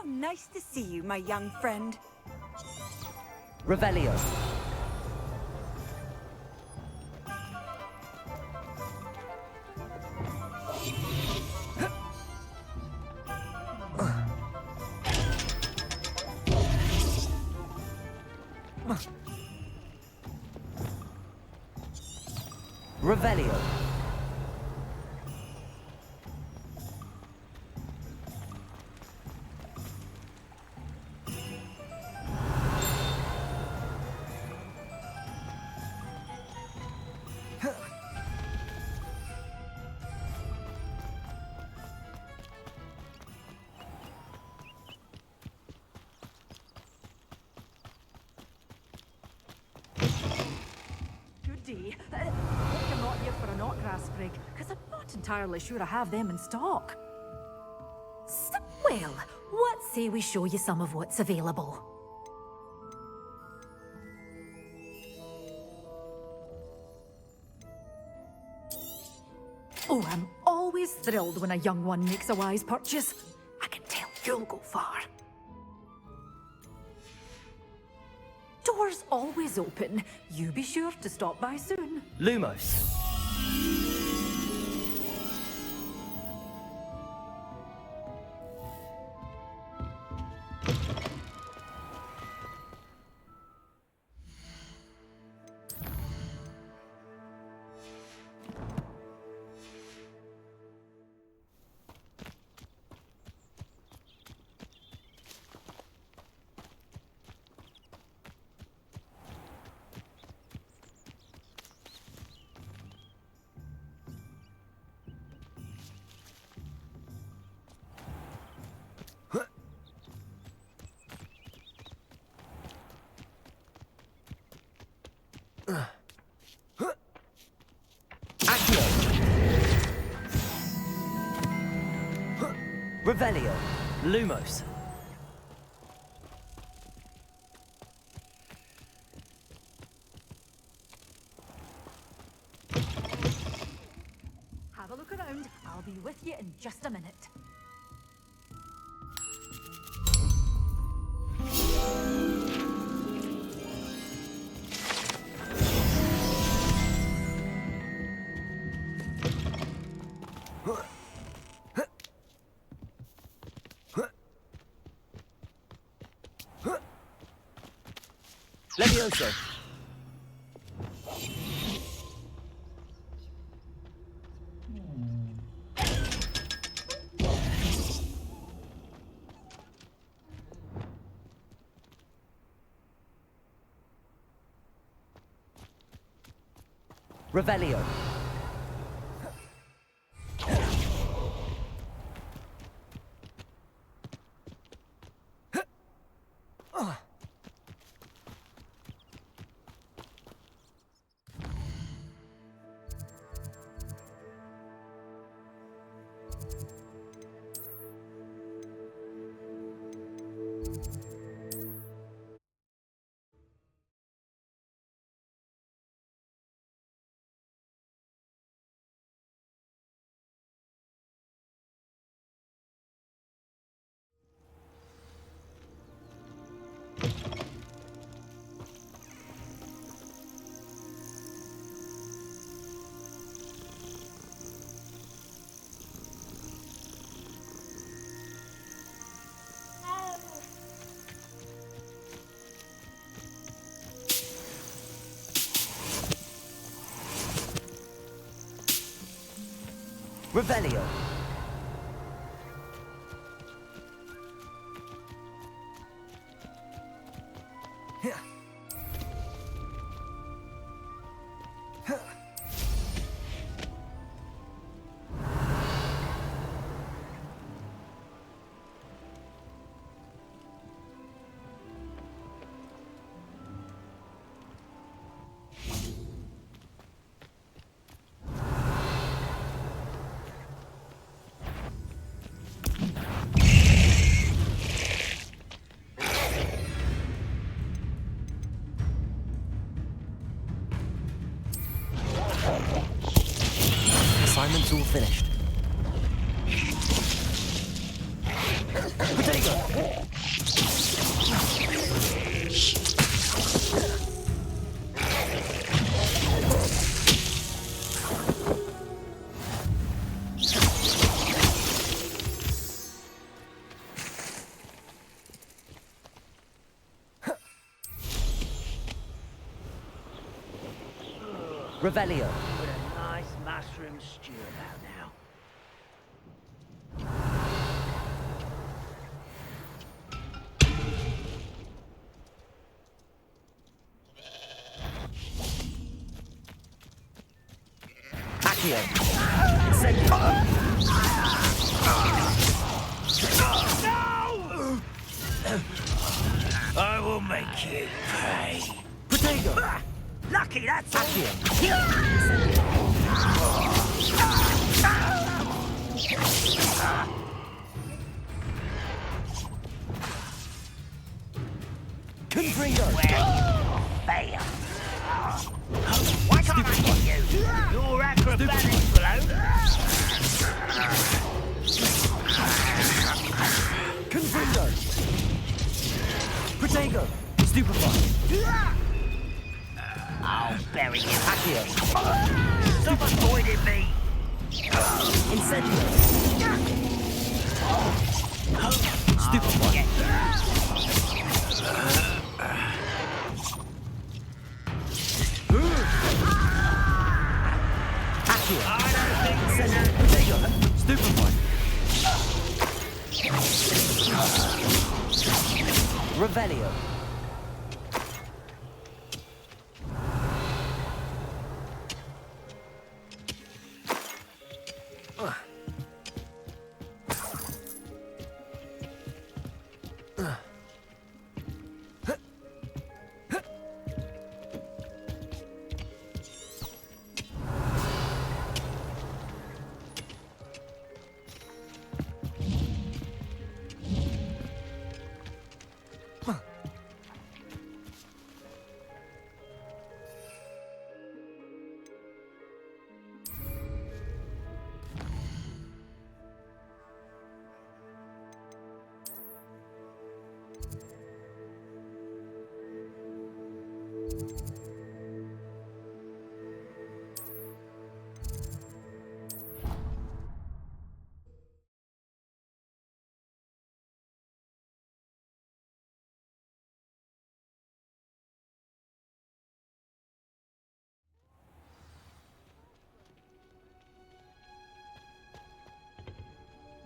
Nice to see you, my young friend. Revelio. Revelio. I hope you're not here for a knotgrass sprig, because I'm not entirely sure I have them in stock. Well, what say we show you some of what's available? Oh, I'm always thrilled when a young one makes a wise purchase. I can tell you'll go far. Doors always open. You be sure to stop by soon. Lumos. Revelio. Lumos. Have a look around. I'll be with you in just a minute. Levioso. Revelio. Revelio. Revelio. With a nice mushroom stew about now. Accio. Incendio. I will make you pay. Protego. Lucky that's all. Accio. Confringo. Fail. Why can't I hit you? Your acrobatics blow. Confringo. Protego. Stupefy. I'll bury you. Accio. Stop avoiding me. Incendio. Stupefy. Accio. I don't think Incendio. Protego. Stupefy. Revelio.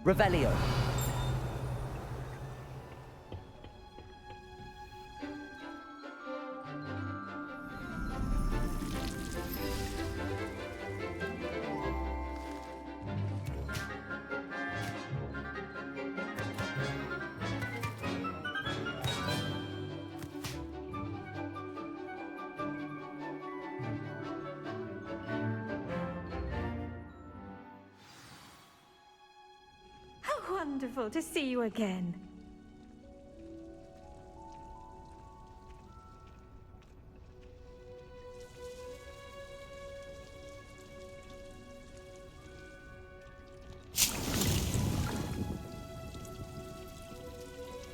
Revelio. How wonderful to see you again.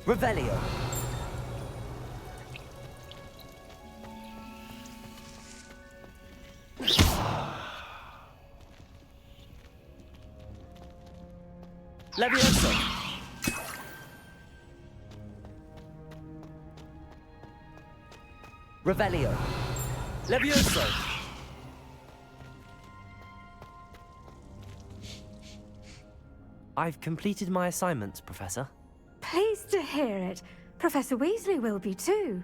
Revelio. Levioso. Revelio. Levioso. I've completed my assignments, Professor. Pleased to hear it. Professor Weasley will be too.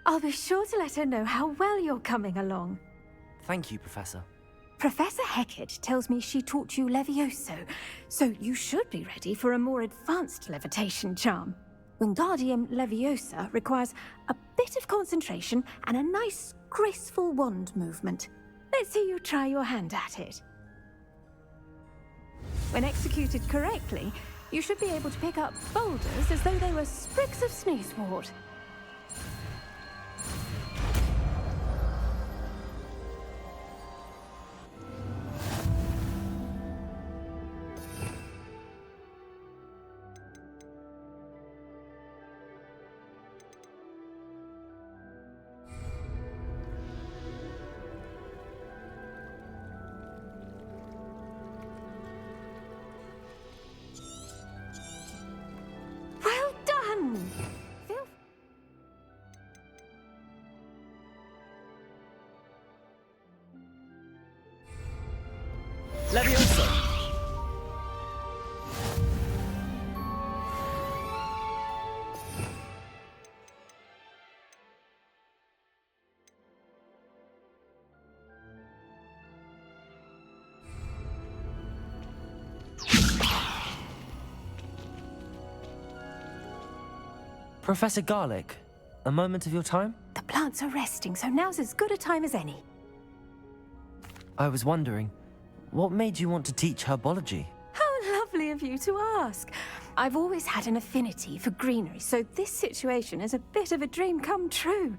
I'll be sure to let her know how well you're coming along. Thank you, Professor. Professor Hecat tells me she taught you Levioso, so you should be ready for a more advanced levitation charm. Wingardium Leviosa requires a bit of concentration and a nice, graceful wand movement. Let's see you try your hand at it. When executed correctly, you should be able to pick up boulders as though they were sprigs of sneezewort. Well done! Levioso! Professor Garlic, a moment of your time? The plants are resting, so now's as good a time as any. I was wondering, what made you want to teach herbology? How lovely of you to ask. I've always had an affinity for greenery, so this situation is a bit of a dream come true.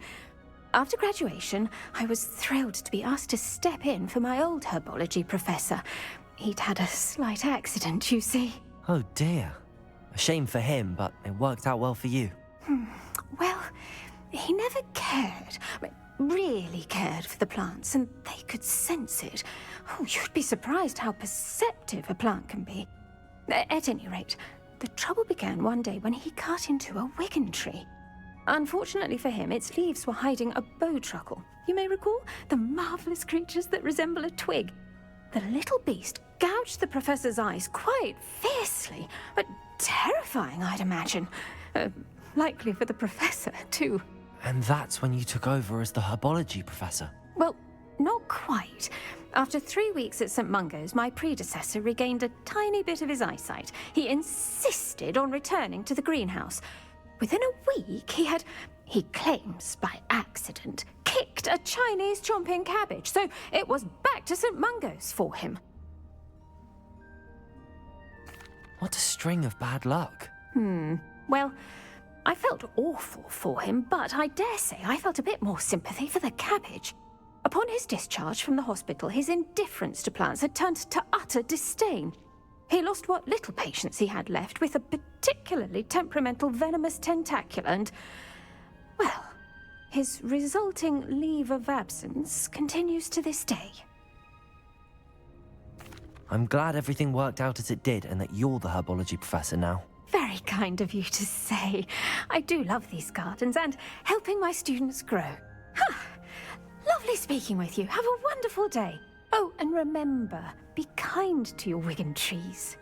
After graduation, I was thrilled to be asked to step in for my old herbology professor. He'd had a slight accident, you see. Oh dear. A shame for him, but it worked out well for you. Well, he never cared, really cared for the plants, and they could sense it. Oh, you'd be surprised how perceptive a plant can be. At any rate, the trouble began one day when he cut into a wigan tree. Unfortunately for him, its leaves were hiding a bowtruckle. You may recall the marvelous creatures that resemble a twig. The little beast gouged the professor's eyes quite fiercely, but terrifying, I'd imagine. Likely for the professor, too. And that's when you took over as the herbology professor. Well, not quite. After 3 weeks at St. Mungo's, my predecessor regained a tiny bit of his eyesight. He insisted on returning to the greenhouse. Within a week, he claims by accident, kicked a Chinese chomping cabbage, so it was back to St. Mungo's for him. What a string of bad luck. Well, I felt awful for him, but I dare say I felt a bit more sympathy for the cabbage. Upon his discharge from the hospital, his indifference to plants had turned to utter disdain. He lost what little patience he had left with a particularly temperamental venomous tentacula and, well, his resulting leave of absence continues to this day. I'm glad everything worked out as it did and that you're the herbology professor now. Very kind of you to say. I do love these gardens and helping my students grow. Lovely speaking with you. Have a wonderful day. Oh, and remember, be kind to your wigan trees.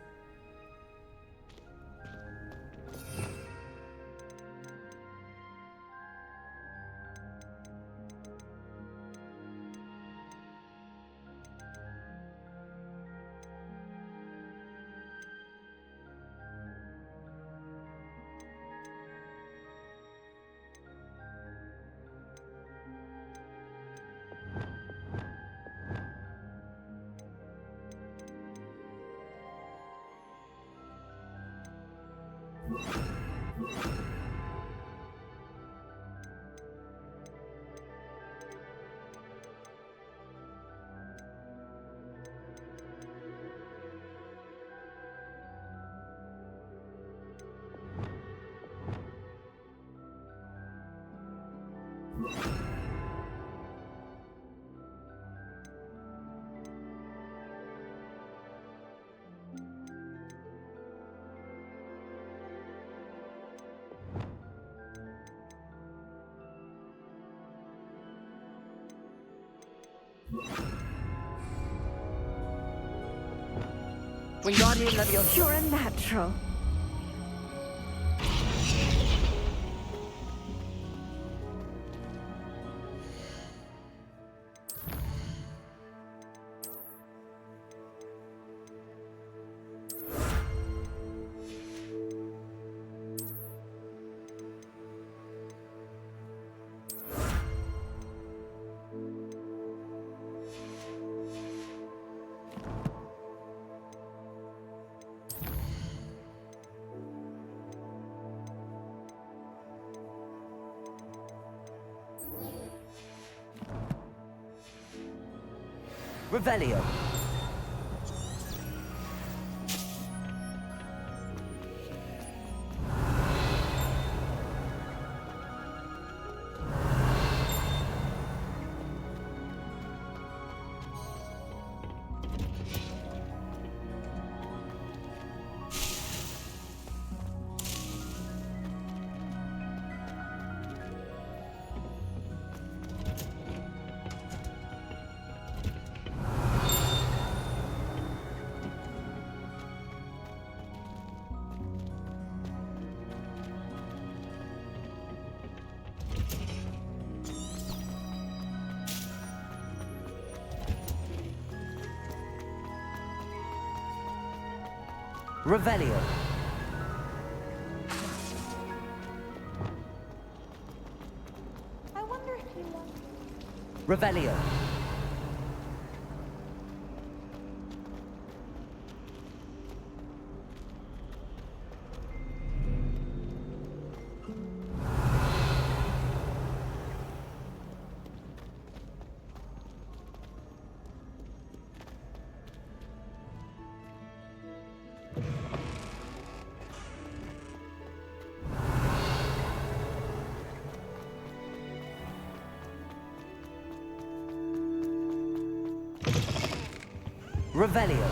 Wingardium Leviosa. You're a natural. Revelio. Revelio. I wonder if you want... Revelio. Revelio.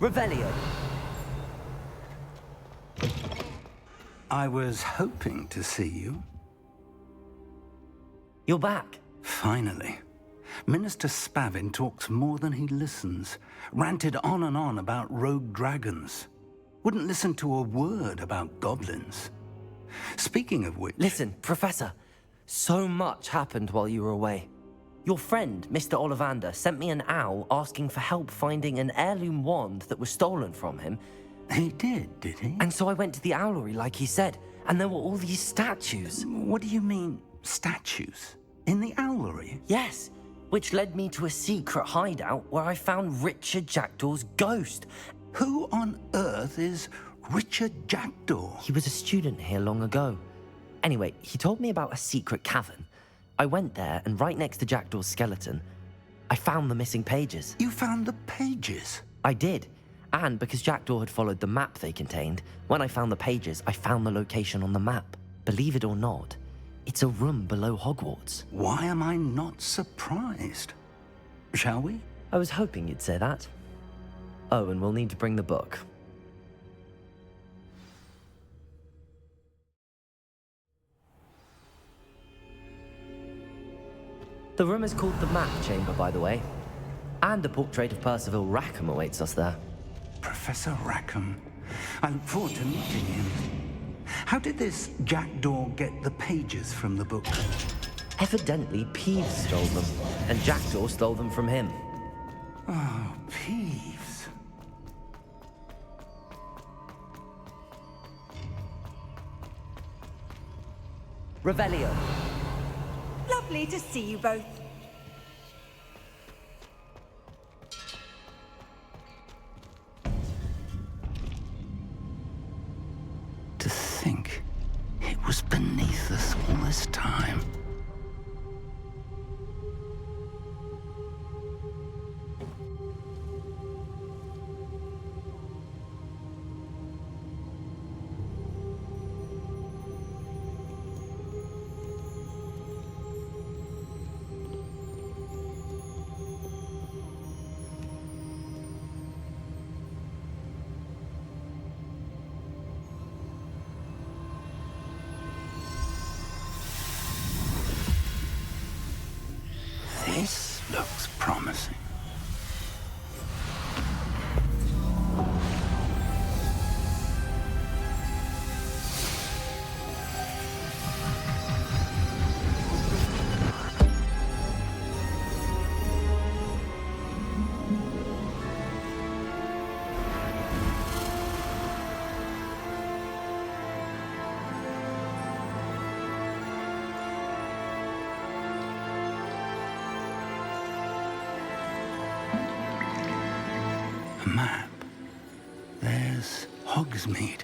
Revelio. I was hoping to see you. You're back. Finally. Minister Spavin talks more than he listens. Ranted on and on about rogue dragons. Wouldn't listen to a word about goblins. Speaking of which... Listen, Professor. So much happened while you were away. Your friend, Mr. Ollivander, sent me an owl asking for help finding an heirloom wand that was stolen from him. He did he? And so I went to the owlery like he said, and there were all these statues. What do you mean, statues? In the owlery? Yes, which led me to a secret hideout where I found Richard Jackdaw's ghost. Who on earth is Richard Jackdaw? He was a student here long ago. Anyway, he told me about a secret cavern. I went there, and right next to Jackdaw's skeleton, I found the missing pages. You found the pages? I did. And because Jackdaw had followed the map they contained, when I found the pages, I found the location on the map. Believe it or not, it's a room below Hogwarts. Why am I not surprised? Shall we? I was hoping you'd say that. Oh, and we'll need to bring the book. The room is called the Map Chamber, by the way. And a portrait of Percival Rackham awaits us there. Professor Rackham. I look forward to meeting him. How did this Jackdaw get the pages from the book? Evidently, Peeves stole them, and Jackdaw stole them from him. Oh, Peeves. Revelio. Lovely to see you both. To think it was beneath us all this time. This looks promising. A map. There's Hogsmeade.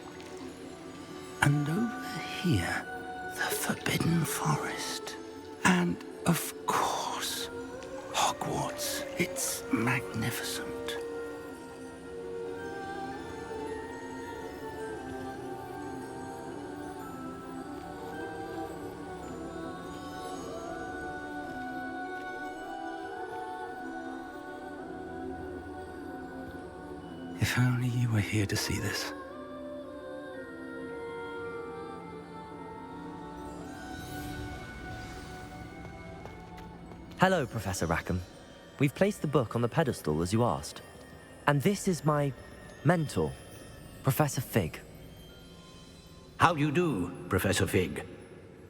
And over here, the Forbidden Forest. And, of course, Hogwarts. It's magnificent. If only you were here to see this. Hello, Professor Rackham. We've placed the book on the pedestal as you asked. And this is my mentor, Professor Fig. How do you do, Professor Fig?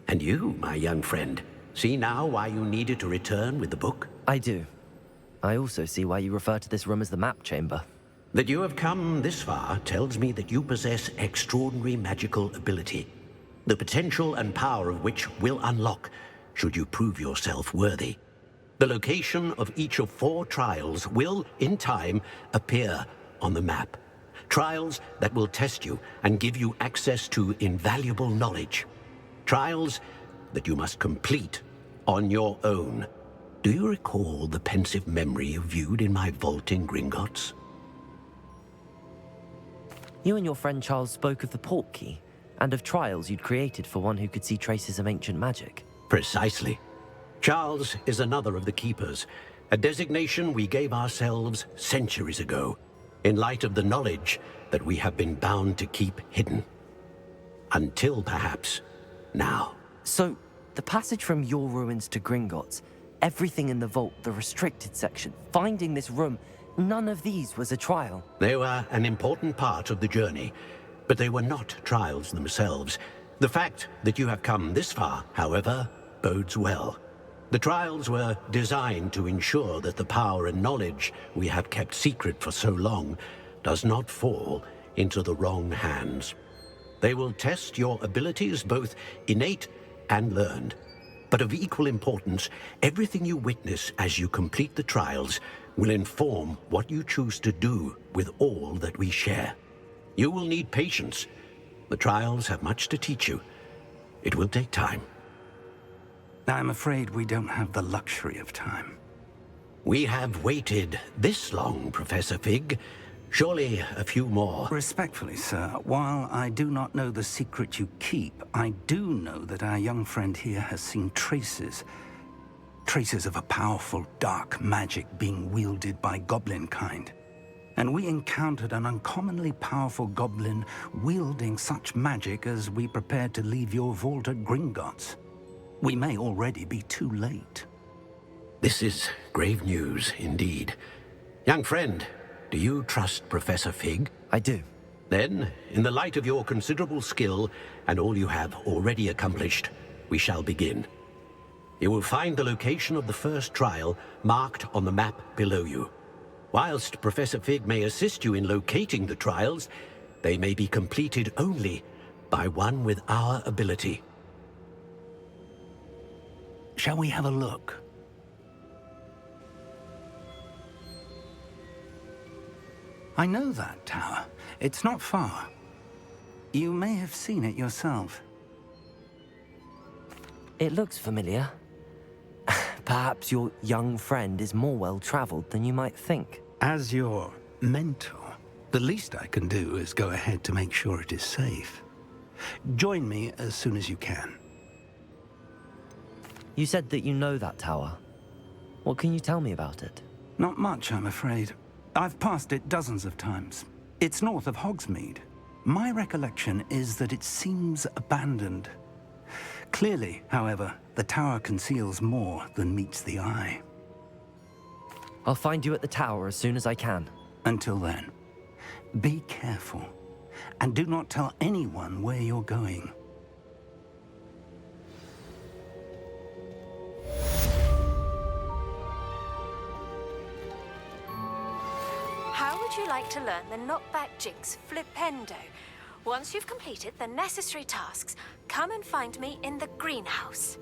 And you, my young friend, see now why you needed to return with the book? I do. I also see why you refer to this room as the map chamber. That you have come this far tells me that you possess extraordinary magical ability, the potential and power of which will unlock should you prove yourself worthy. The location of each of 4 trials will, in time, appear on the map. Trials that will test you and give you access to invaluable knowledge. Trials that you must complete on your own. Do you recall the pensive memory you viewed in my vault in Gringotts? You and your friend Charles spoke of the port key, and of trials you'd created for one who could see traces of ancient magic. Precisely. Charles is another of the Keepers, a designation we gave ourselves centuries ago, in light of the knowledge that we have been bound to keep hidden. Until, perhaps, now. So, the passage from your ruins to Gringotts, everything in the vault, the restricted section, finding this room, none of these was a trial. They were an important part of the journey, but they were not trials themselves. The fact that you have come this far, however, bodes well. The trials were designed to ensure that the power and knowledge we have kept secret for so long does not fall into the wrong hands. They will test your abilities, both innate and learned. But of equal importance, everything you witness as you complete the trials will inform what you choose to do with all that we share. You will need patience. The trials have much to teach you. It will take time. I'm afraid we don't have the luxury of time. We have waited this long, Professor Fig. Surely a few more. Respectfully, sir, while I do not know the secret you keep, I do know that our young friend here has seen traces of a powerful dark magic being wielded by goblin kind. And we encountered an uncommonly powerful goblin wielding such magic as we prepared to leave your vault at Gringotts. We may already be too late. This is grave news indeed. Young friend, do you trust Professor Fig? I do. Then, in the light of your considerable skill and all you have already accomplished, we shall begin. You will find the location of the first trial marked on the map below you. Whilst Professor Fig may assist you in locating the trials, they may be completed only by one with our ability. Shall we have a look? I know that tower. It's not far. You may have seen it yourself. It looks familiar. Perhaps your young friend is more well-traveled than you might think. As your mentor, the least I can do is go ahead to make sure it is safe. Join me as soon as you can. You said that you know that tower. What can you tell me about it? Not much, I'm afraid. I've passed it dozens of times. It's north of Hogsmeade. My recollection is that it seems abandoned. Clearly, however, the tower conceals more than meets the eye. I'll find you at the tower as soon as I can. Until then, be careful, and do not tell anyone where you're going. How would you like to learn the knockback jinx flipendo? Once you've completed the necessary tasks, come and find me in the greenhouse.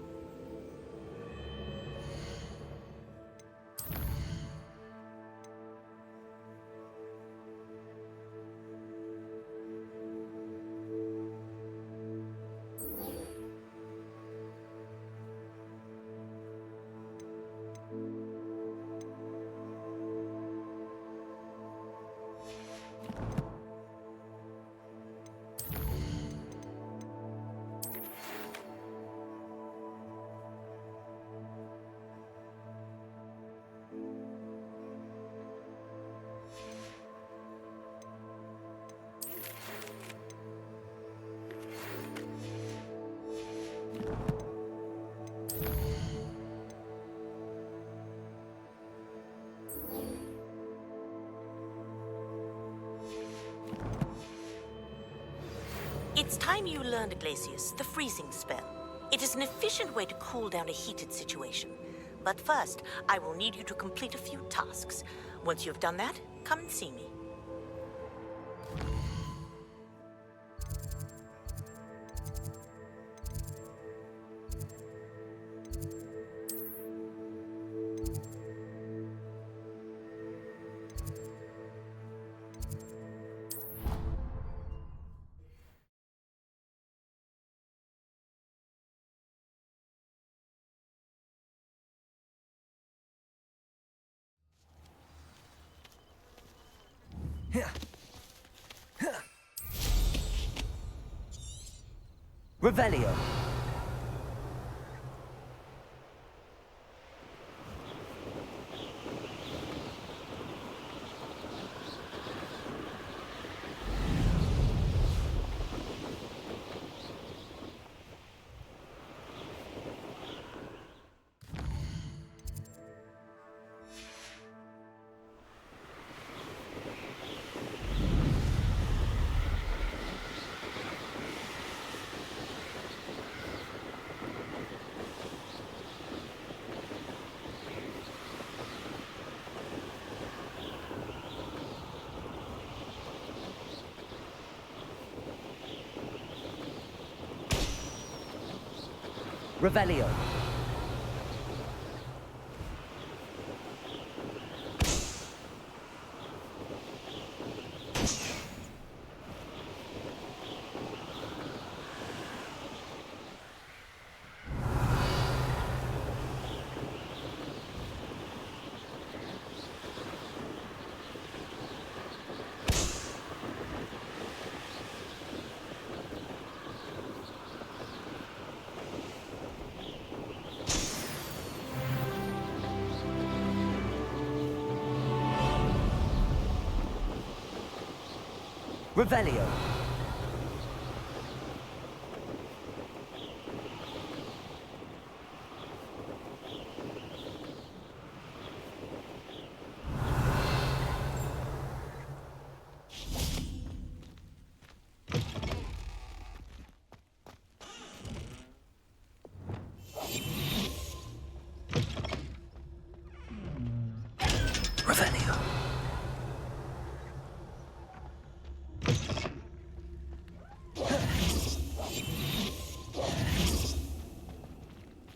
It's time you learned, Glacius, the freezing spell. It is an efficient way to cool down a heated situation. But first, I will need you to complete a few tasks. Once you have done that, come and see me. Revelio. Revelio. Revelio. Revelio.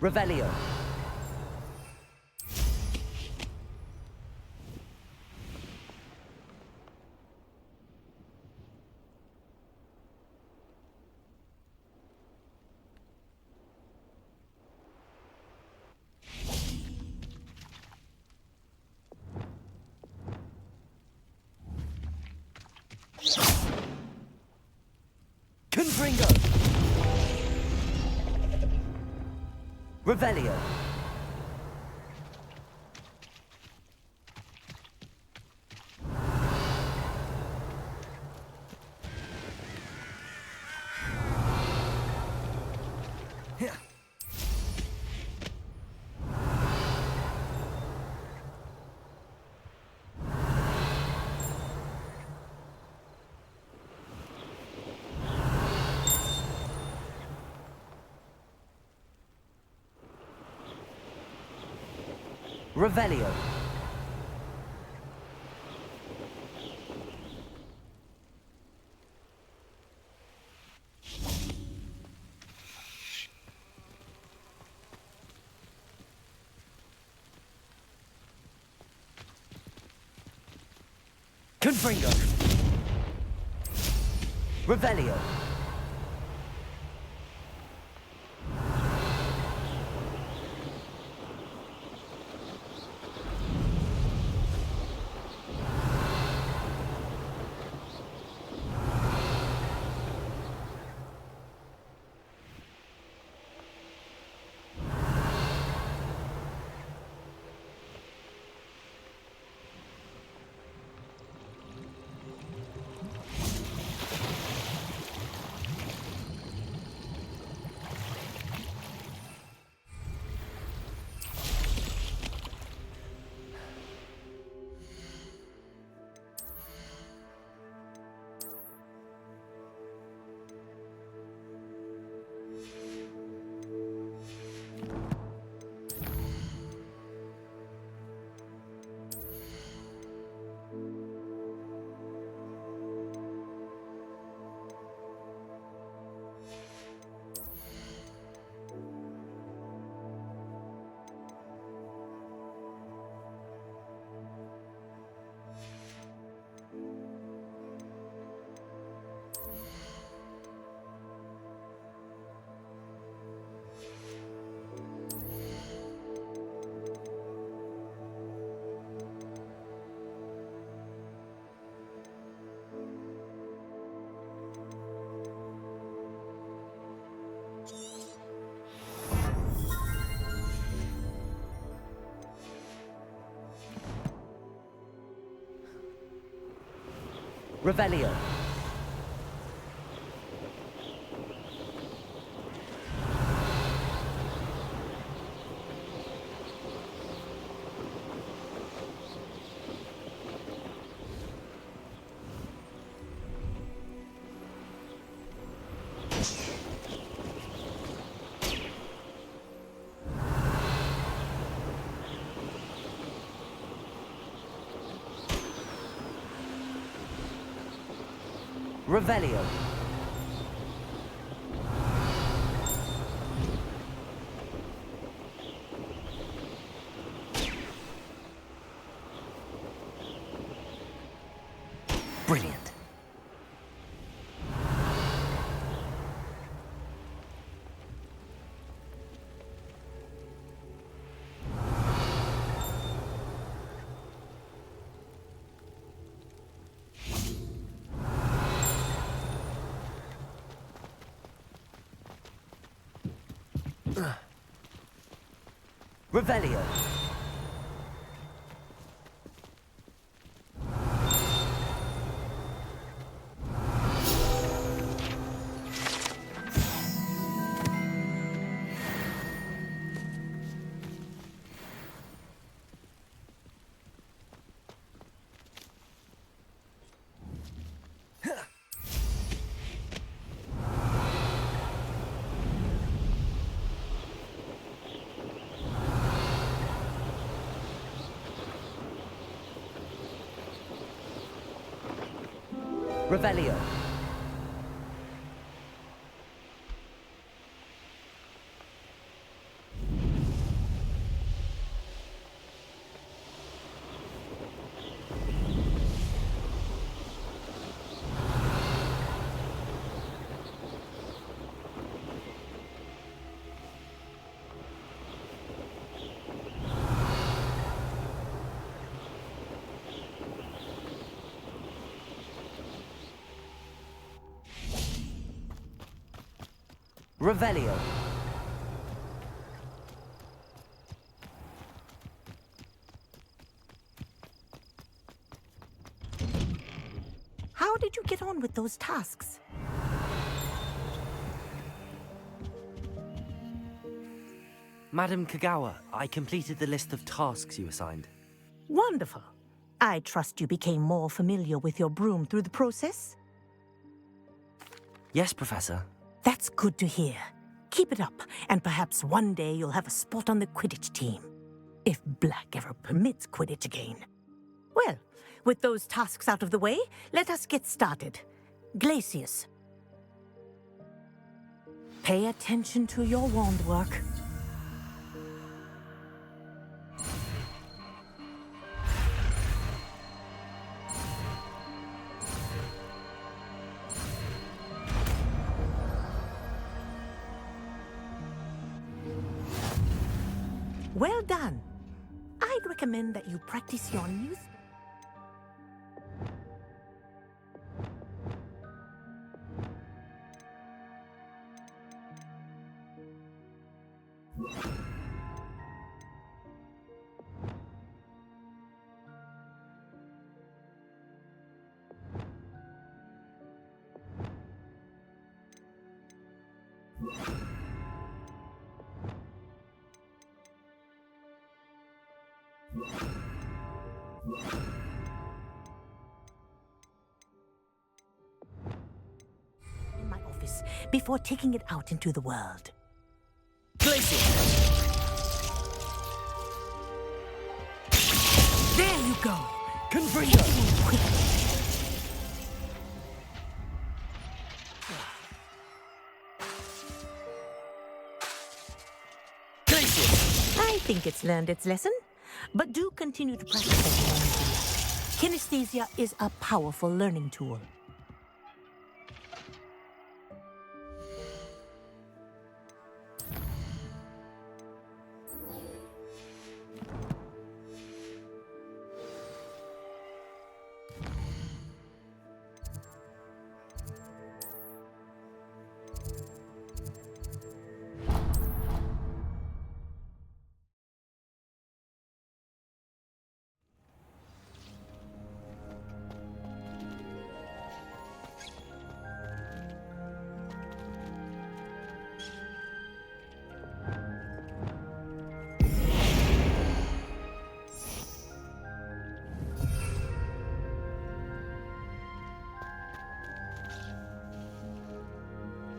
Revelio. Confringo. Revelio. Revelio. Confringo. Revelio. Revelio. Revelio. Brilliant. Revelio. Revelio. Revelio. How did you get on with those tasks? Madam Kagawa, I completed the list of tasks you assigned. Wonderful. I trust you became more familiar with your broom through the process? Yes, Professor. That's good to hear. Keep it up, and perhaps one day you'll have a spot on the Quidditch team. If Black ever permits Quidditch again. Well, with those tasks out of the way, let us get started. Glacius. Pay attention to your wand work. Well done. I'd recommend that you practice your new... in my office before taking it out into the world. There you go. Confringo. I think it's learned its lesson, but do continue to practice it. Kinesthesia is a powerful learning tool.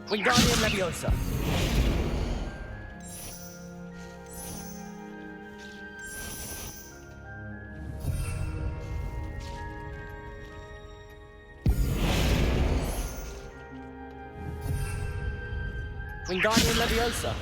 Wingardium Leviosa. Wingardium Leviosa.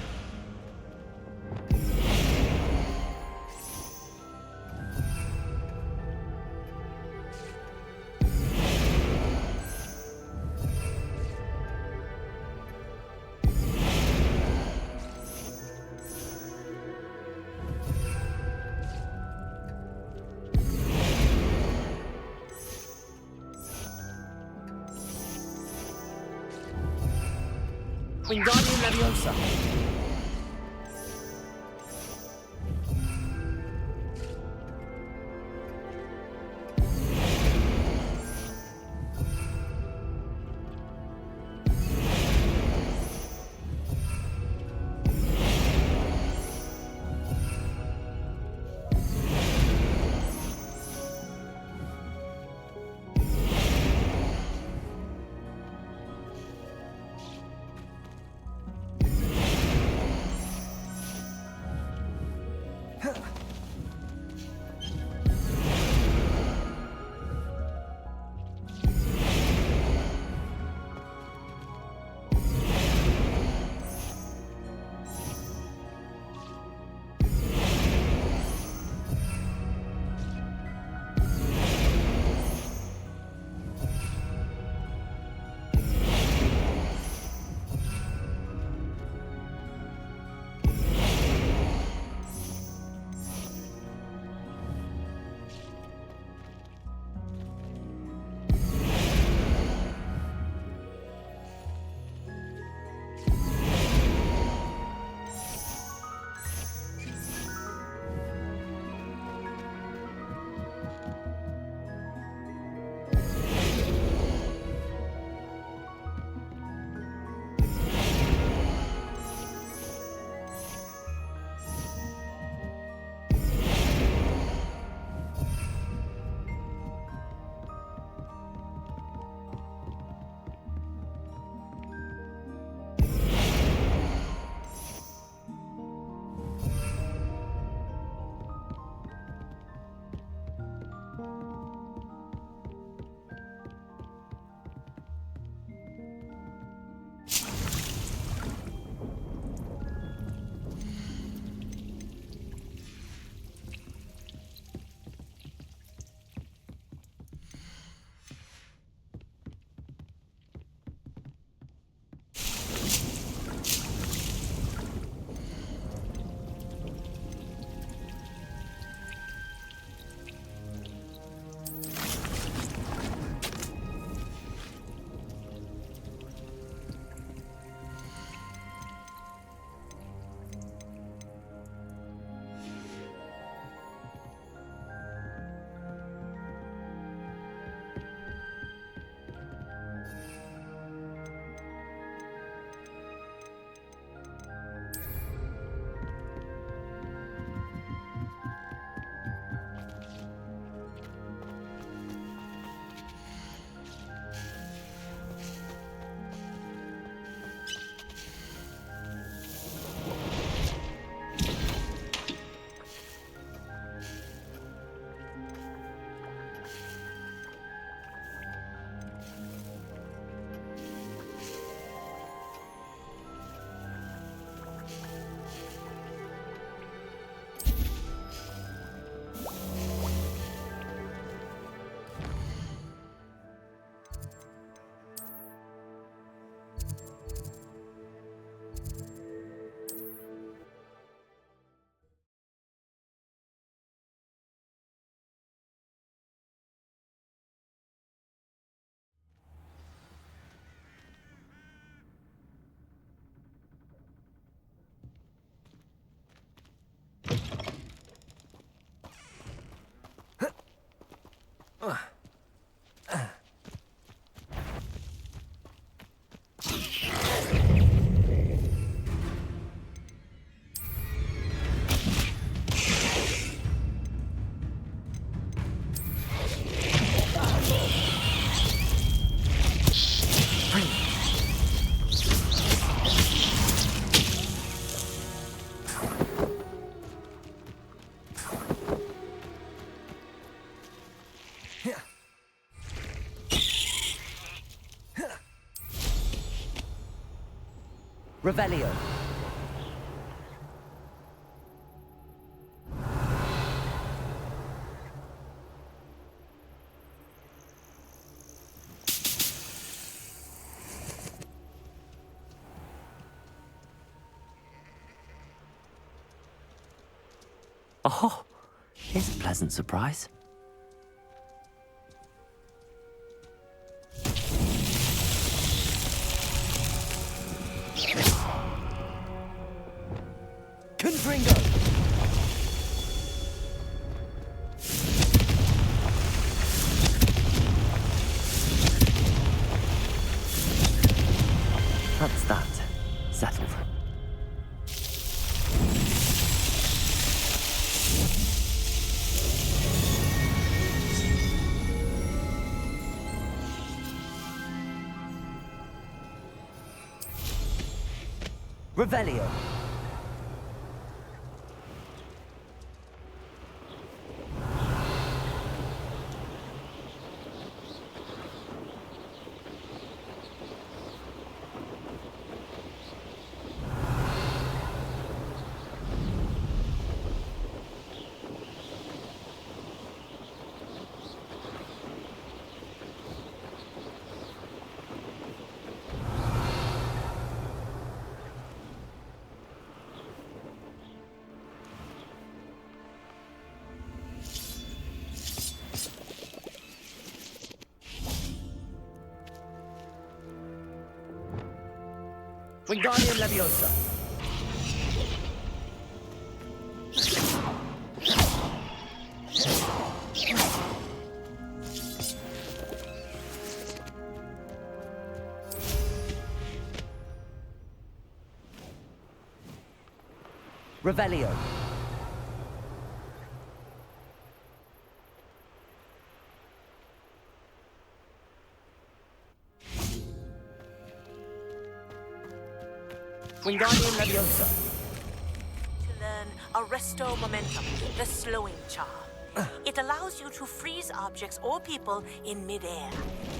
Wingardium Leviosa. Revelio. Oh, here's a pleasant surprise. Confringo! That's that. Settled. Revelio. Wingardium Leviosa. Revelio. Wingardium Leviosa. To learn Arresto Momentum, the slowing charm. It allows you to freeze objects or people in midair.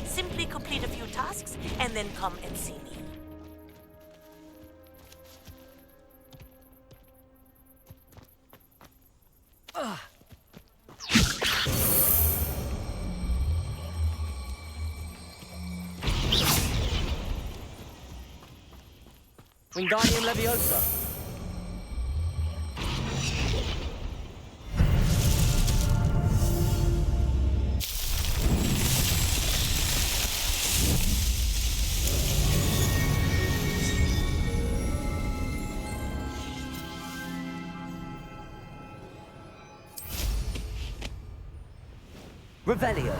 Simply complete a few tasks and then come and see me. Wingardium Leviosa. Revelio.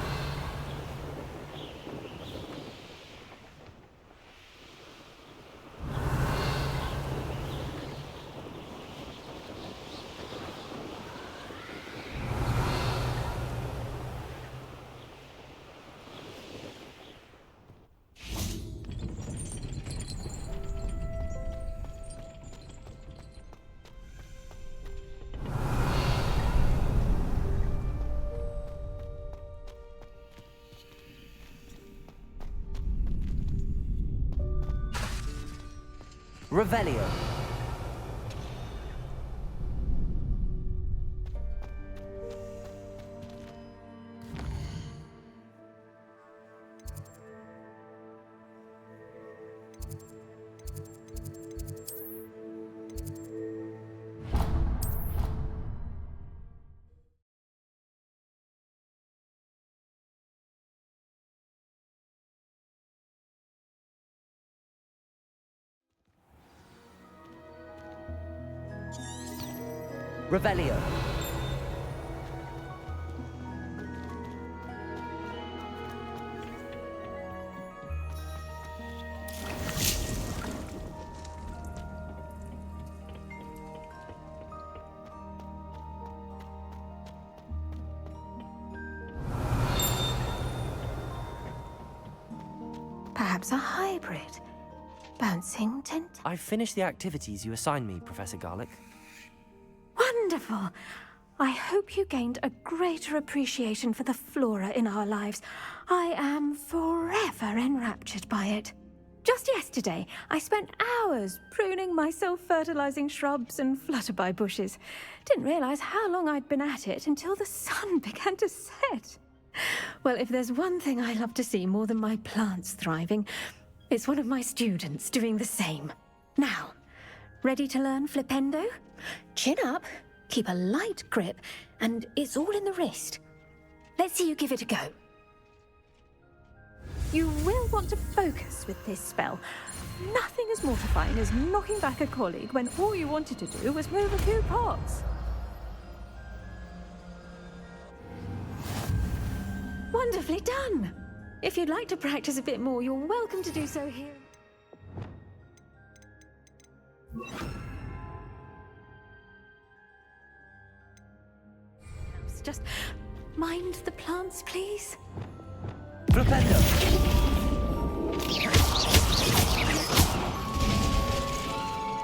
Revelio. Revelio. Perhaps a hybrid. Bouncing tent? I've finished the activities you assigned me, Professor Garlick. Wonderful! I hope you gained a greater appreciation for the flora in our lives. I am forever enraptured by it. Just yesterday, I spent hours pruning my self-fertilizing shrubs and flutterby bushes. Didn't realize how long I'd been at it until the sun began to set. Well, if there's one thing I love to see more than my plants thriving, it's one of my students doing the same. Now, ready to learn flipendo? Chin up, keep a light grip, and it's all in the wrist. Let's see you give it a go. You will want to focus with this spell. Nothing as mortifying as knocking back a colleague when all you wanted to do was move a few pots. Wonderfully done! If you'd like to practice a bit more, you're welcome to do so here. Just mind the plants, please. Flipendo!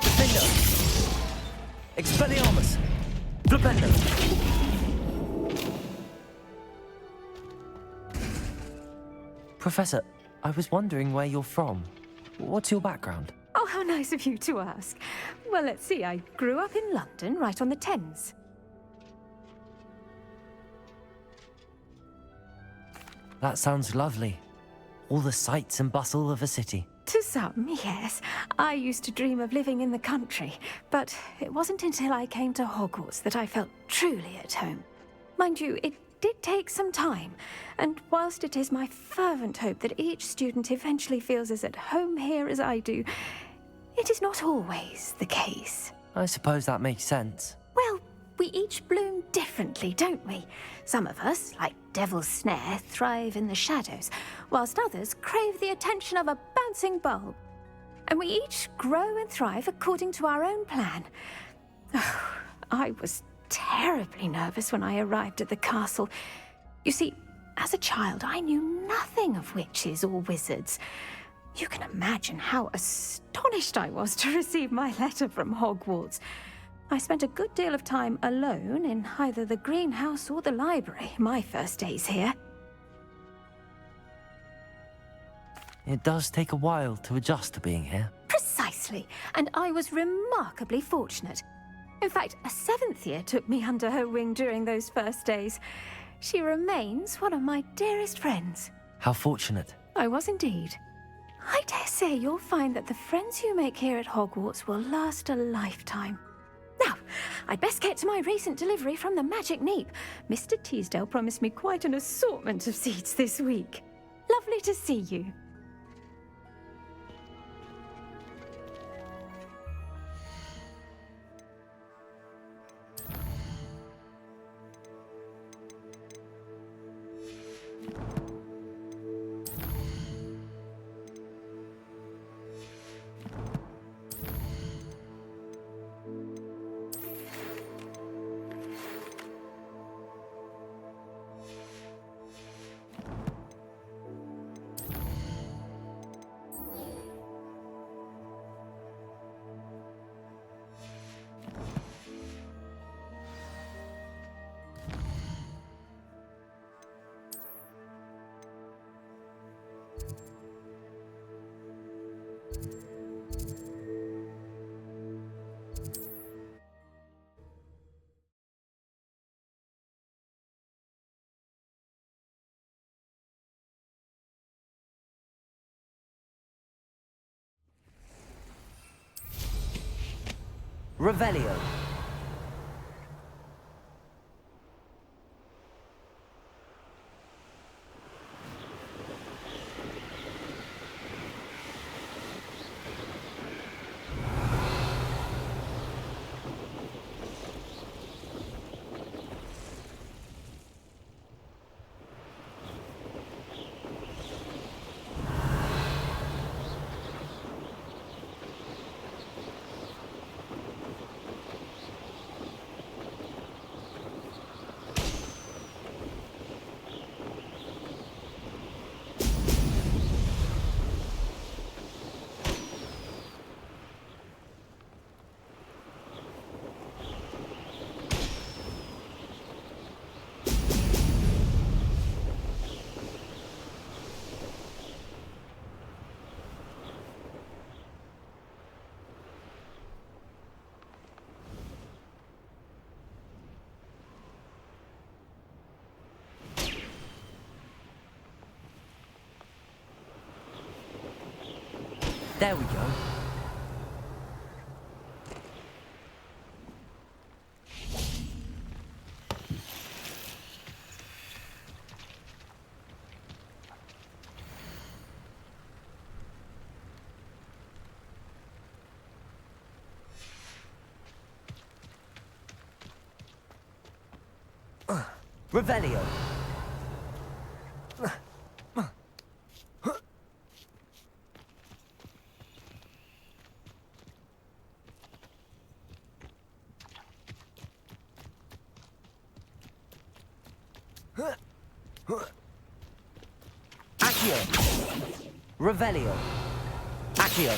Flipendo! Expelliarmus! Flipendo! Professor, I was wondering where you're from. What's your background? Oh, how nice of you to ask. Well, let's see. I grew up in London, right on the Thames. That sounds lovely. All the sights and bustle of a city. To some, yes. I used to dream of living in the country, but it wasn't until I came to Hogwarts that I felt truly at home. Mind you, it did take some time, and whilst it is my fervent hope that each student eventually feels as at home here as I do, it is not always the case. I suppose that makes sense. Well, we each bloom differently, don't we? Some of us, like Devil's Snare, thrive in the shadows, whilst others crave the attention of a bouncing bulb. And we each grow and thrive according to our own plan. Oh, I was terribly nervous when I arrived at the castle. You see, as a child, I knew nothing of witches or wizards. You can imagine how astonished I was to receive my letter from Hogwarts. I spent a good deal of time alone in either the greenhouse or the library my first days here. It does take a while to adjust to being here. Precisely, and I was remarkably fortunate. In fact, a 7th year took me under her wing during those first days. She remains one of my dearest friends. How fortunate. I was indeed. I dare say you'll find that the friends you make here at Hogwarts will last a lifetime. Now, I'd best get to my recent delivery from the Magic Neep. Mr. Teasdale promised me quite an assortment of seeds this week. Lovely to see you. Revelio. There we go. Revelio. Accio. Revelio. Accio.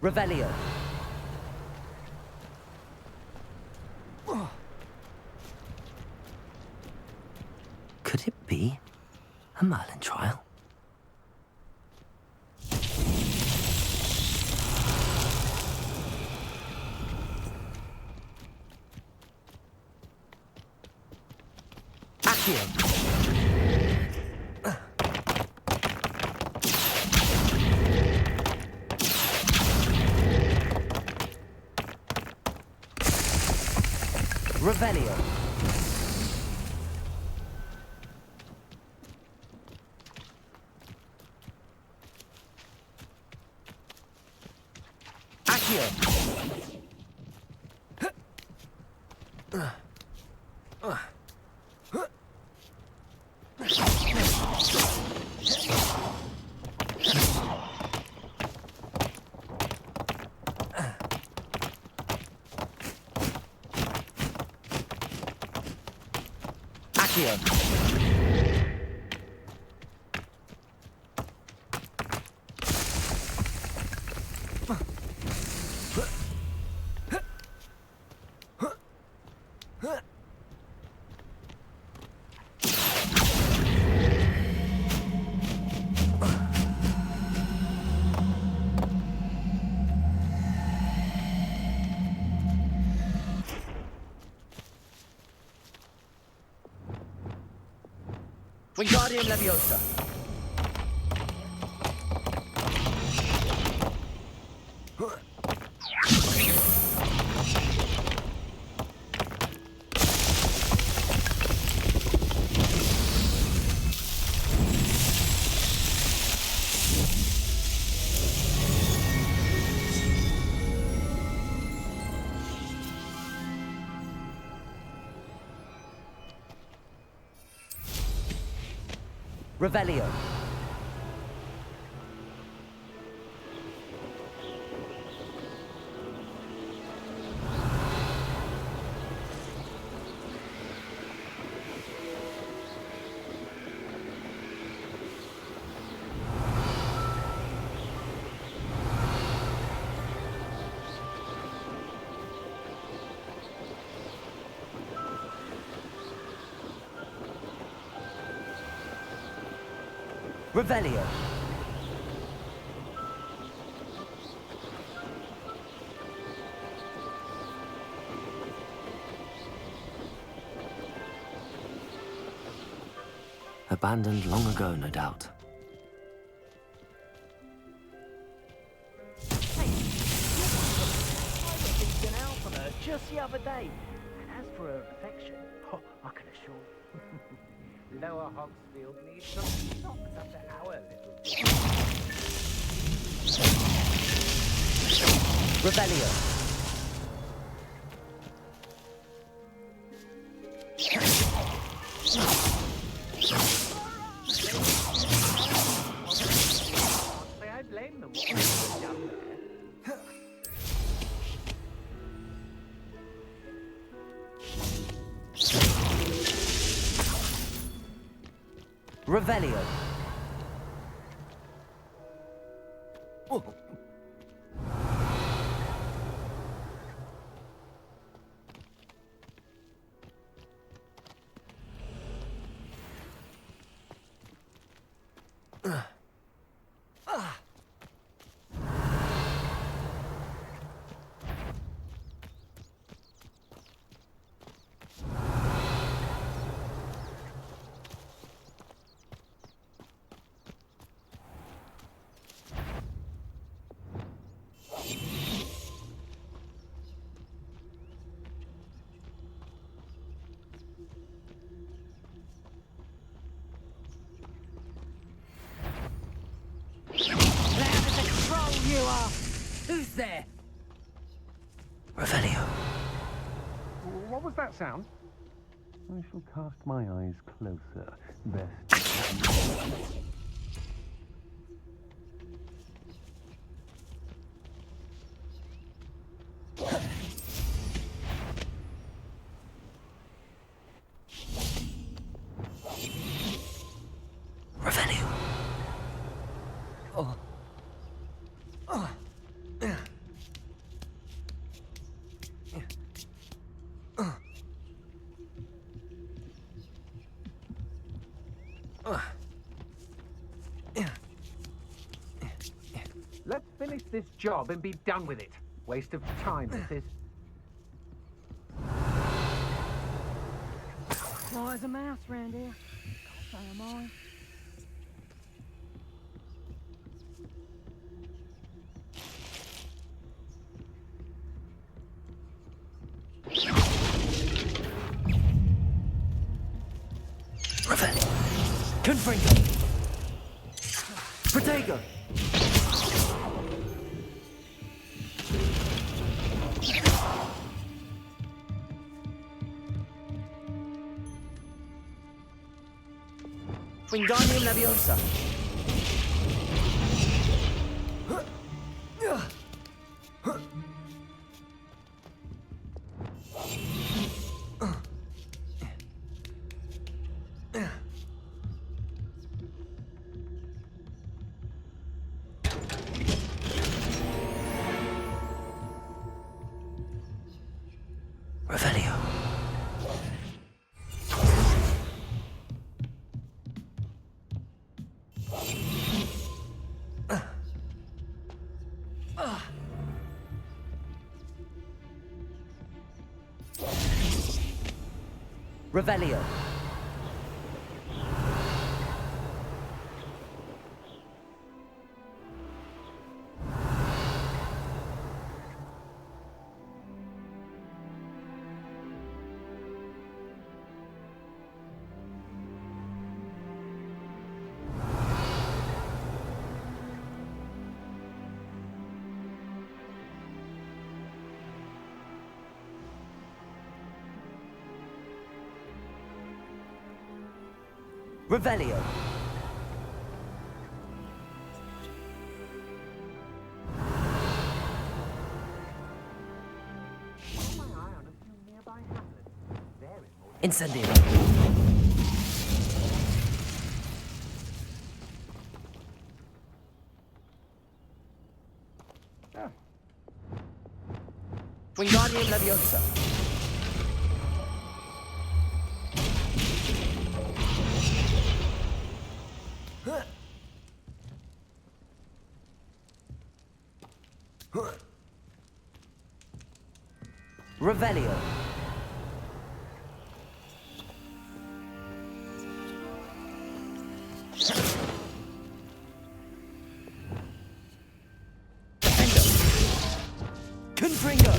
Revelio. Could it be a Merlin trial? Accio. Revelio. Accio. Wingardium Leviosa. Revelio. Revelio. Abandoned long ago, no doubt. Hey, I was an out on her just the other day. And as for her affection, I can assure Lower Hogsfield needs some socks under our little... Revelio. I blame them what they've done there. Revelio. Oh. What was that sound? I shall cast my eyes closer. Best. Revelio. Oh. Let's finish this job and be done with it. Waste of time, this is. Quiet as a mouse round here. Can't say am I. Revelio. Confringo. Protego. Wingardium Leviosa. Revelio. Revelio. Revelio. Incendio. Wingardium Leviosa. Revelio. Confringo.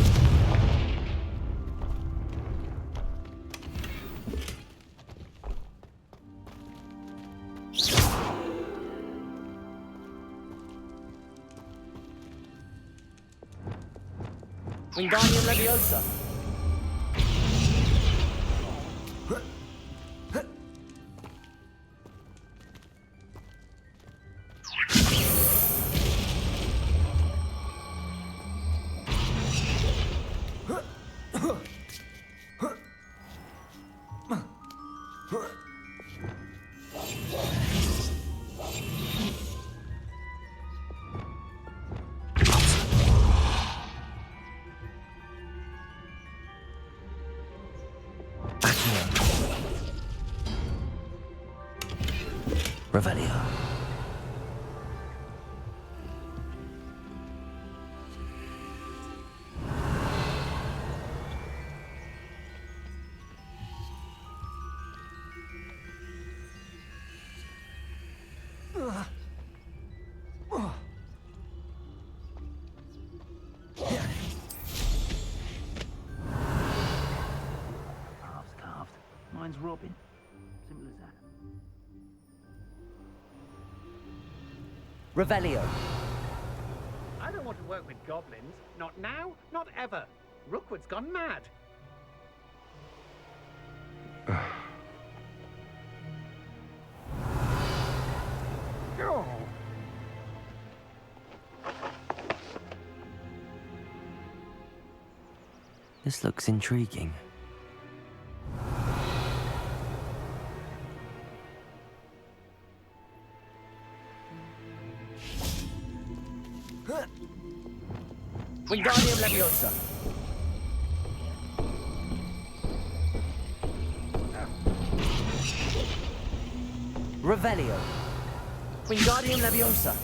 Wingardium Leviosa. Revelio. Halves carved. Mine's Robin. Simple as that. Revelio. I don't want to work with goblins. Not now, not ever. Rookwood's gone mad. This looks intriguing. Wingardium Leviosa. Revelio. Wingardium Leviosa.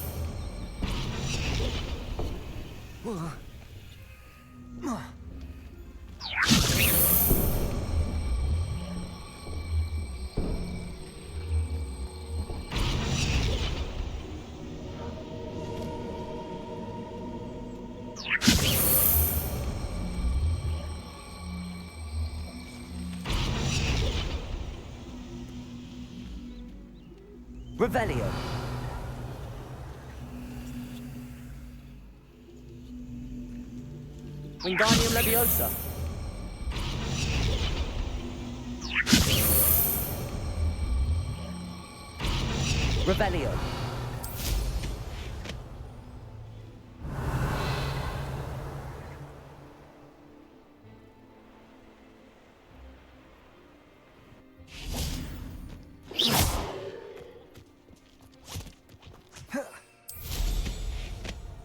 Revelio. Wingardium Leviosa. Revelio.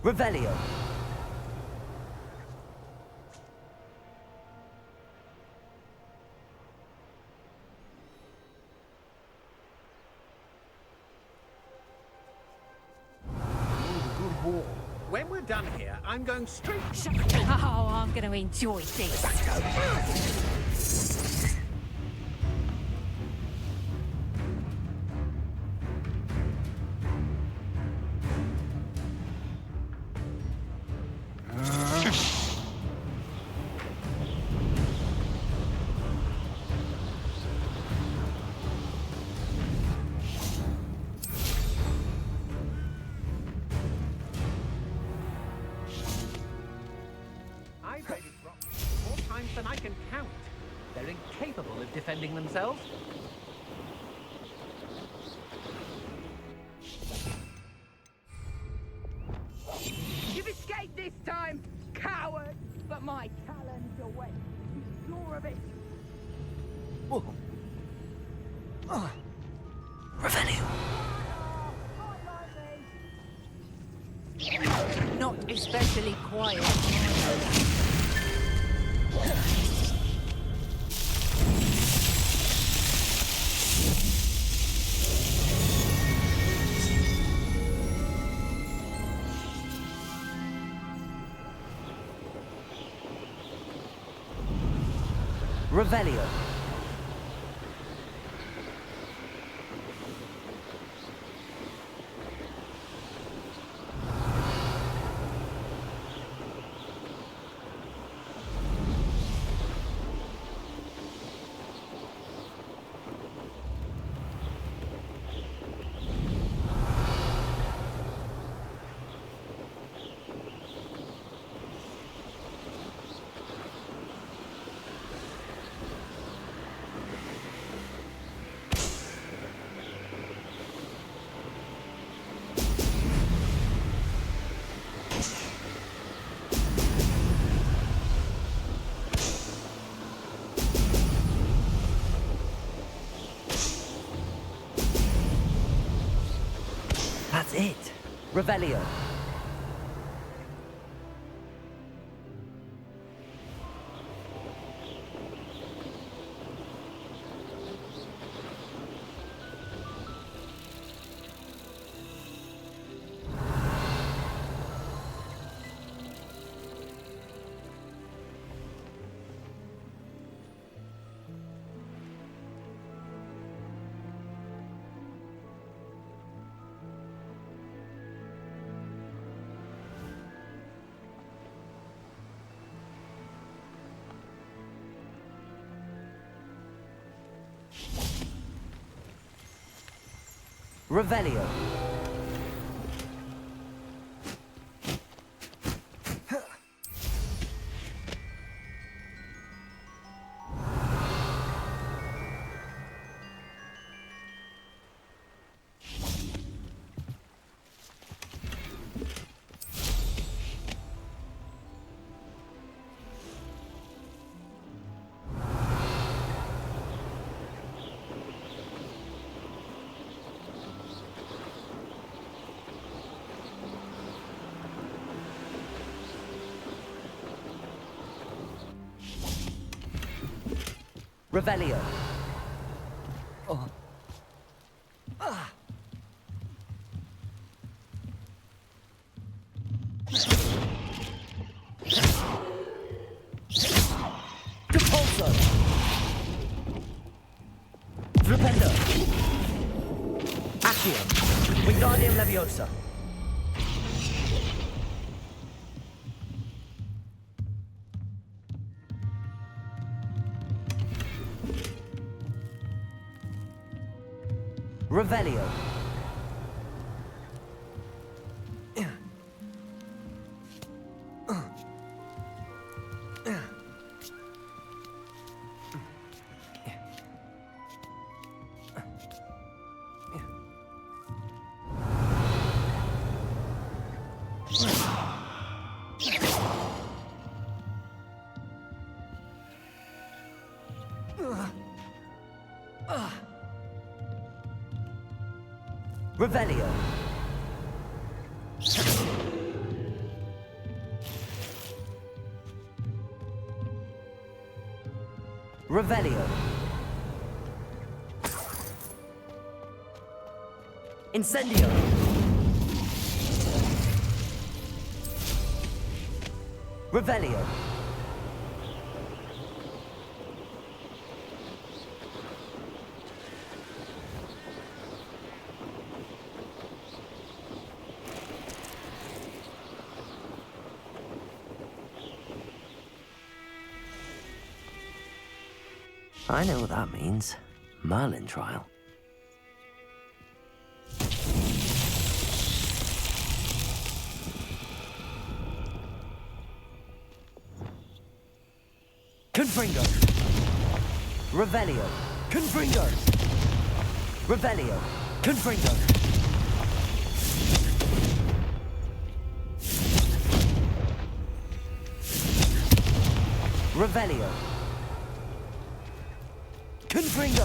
Revelio. When we're done here, I'm going straight. Oh, I'm going to enjoy this. I've raided rocks more times than I can count. They're incapable of defending themselves. You've escaped this time, coward! But my talons await. Be sure of it. Revelio. Not especially quiet. Revelio. That's it. Revelio. Revelio. Revelio. Depulso. Flipendo. Accio. Wingardium Leviosa. Revelio. Revelio. Revelio. Incendio. Revelio. I know what that means. Merlin trial. Confringo. Revelio. Confringo. Revelio. Confringo. Revelio. Confringo.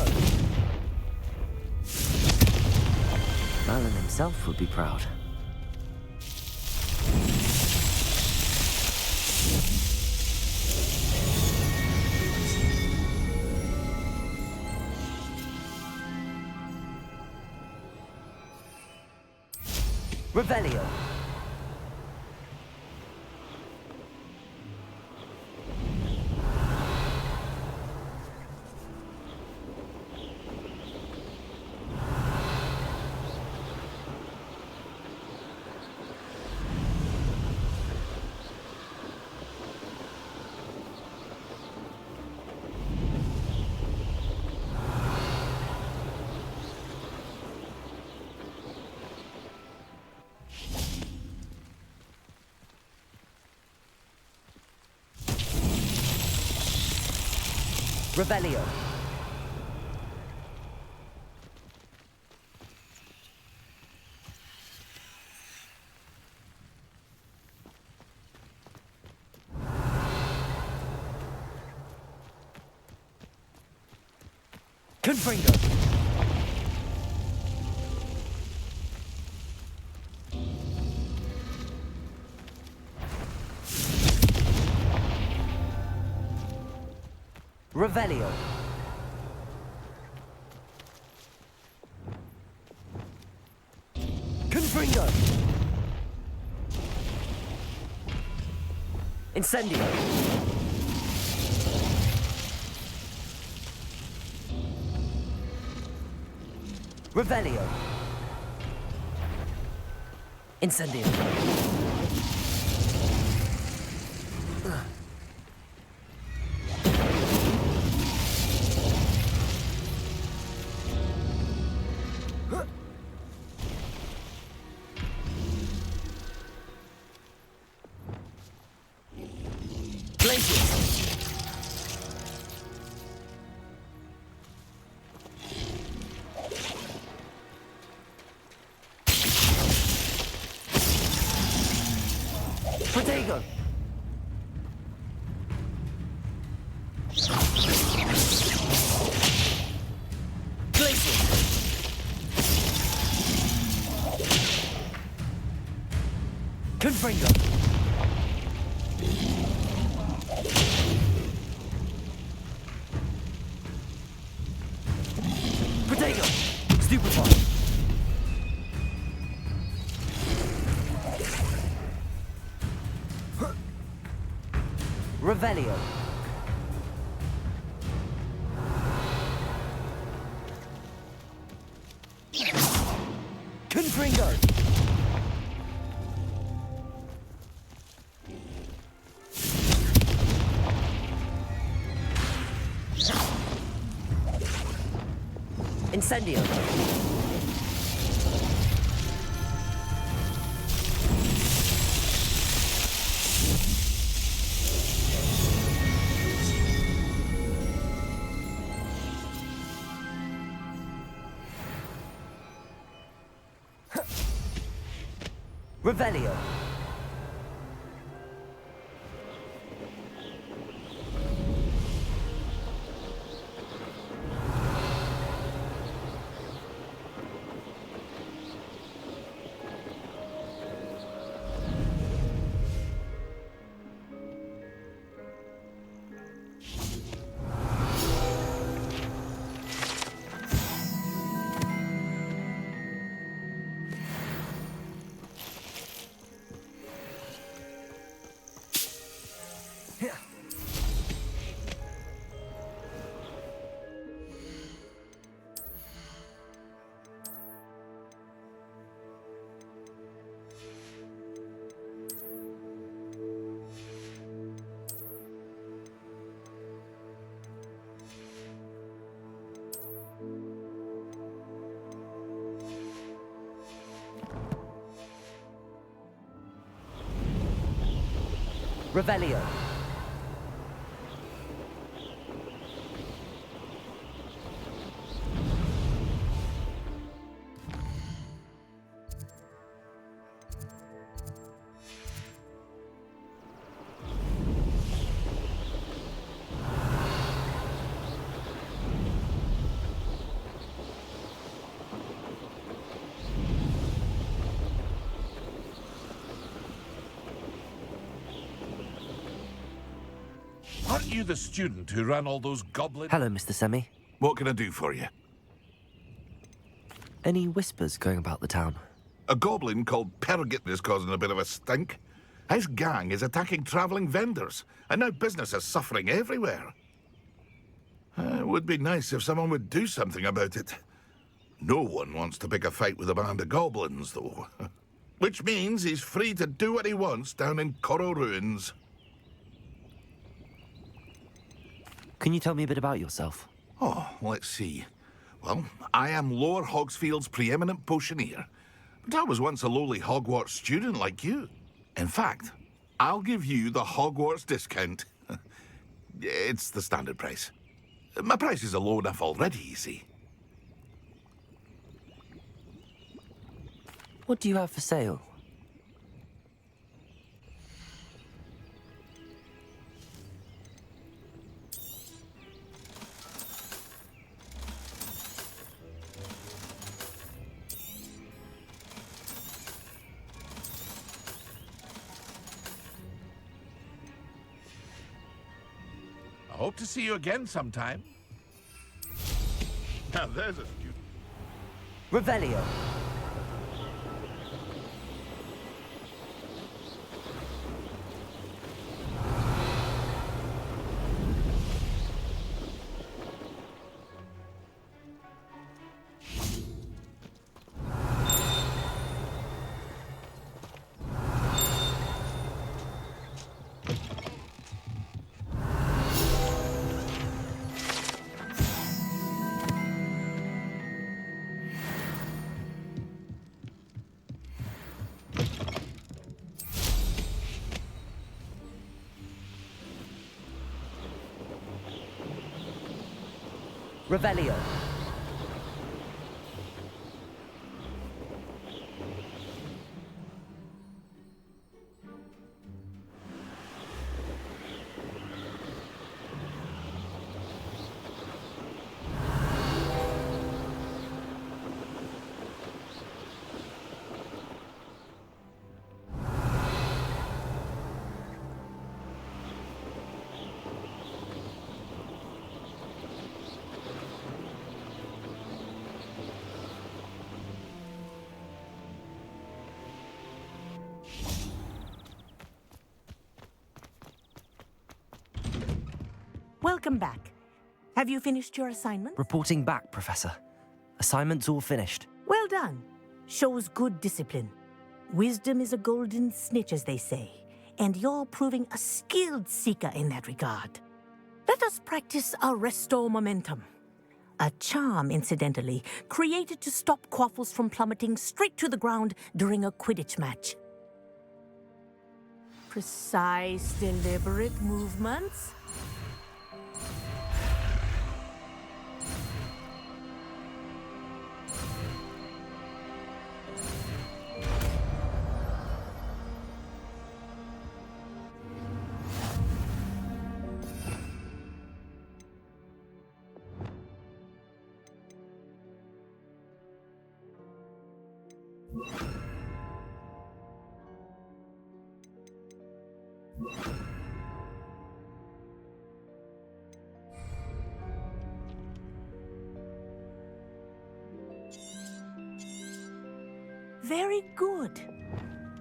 Merlin himself would be proud. Revelio. Revelio. Confringo. Revelio. Confringo. Incendio. Revelio. Incendio. Protego. Glacier. Confringo. Stupefy. Revelio. Confringo. Incendio. Revelio. Revelio. Aren't you the student who ran all those goblins? Hello, Mr. Semi. What can I do for you? Any whispers going about the town? A goblin called Pergit is causing a bit of a stink. His gang is attacking travelling vendors, and now business is suffering everywhere. It would be nice if someone would do something about it. No one wants to pick a fight with a band of goblins, though. Which means he's free to do what he wants down in Coral Ruins. Can you tell me a bit about yourself? Oh, let's see. Well, I am Lower Hogsfield's preeminent potioneer. But I was once a lowly Hogwarts student like you. In fact, I'll give you the Hogwarts discount. It's the standard price. My prices are low enough already, you see. What do you have for sale? I hope to see you again sometime. Now there's a student. Revelio. Revelio. Welcome back. Have you finished your assignment? Reporting back, Professor. Assignment's all finished. Well done. Shows good discipline. Wisdom is a golden snitch, as they say, and you're proving a skilled seeker in that regard. Let us practice Arresto Momentum. A charm, incidentally, created to stop quaffles from plummeting straight to the ground during a Quidditch match. Precise, deliberate movements. Very good.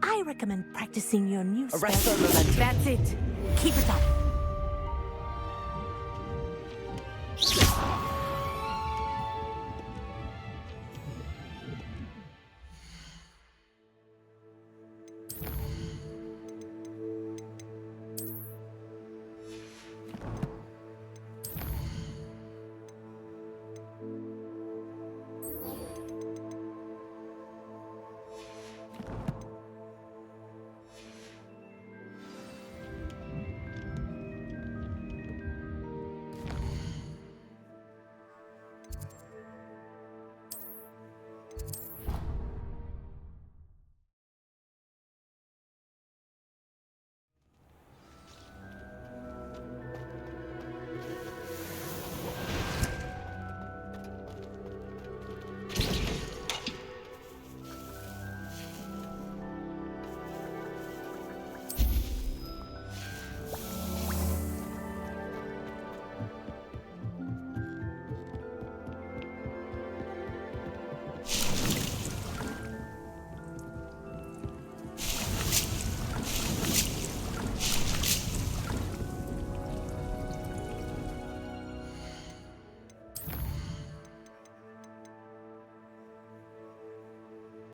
I recommend practicing your new spell. Arresto Momentum. That's it. Keep it up.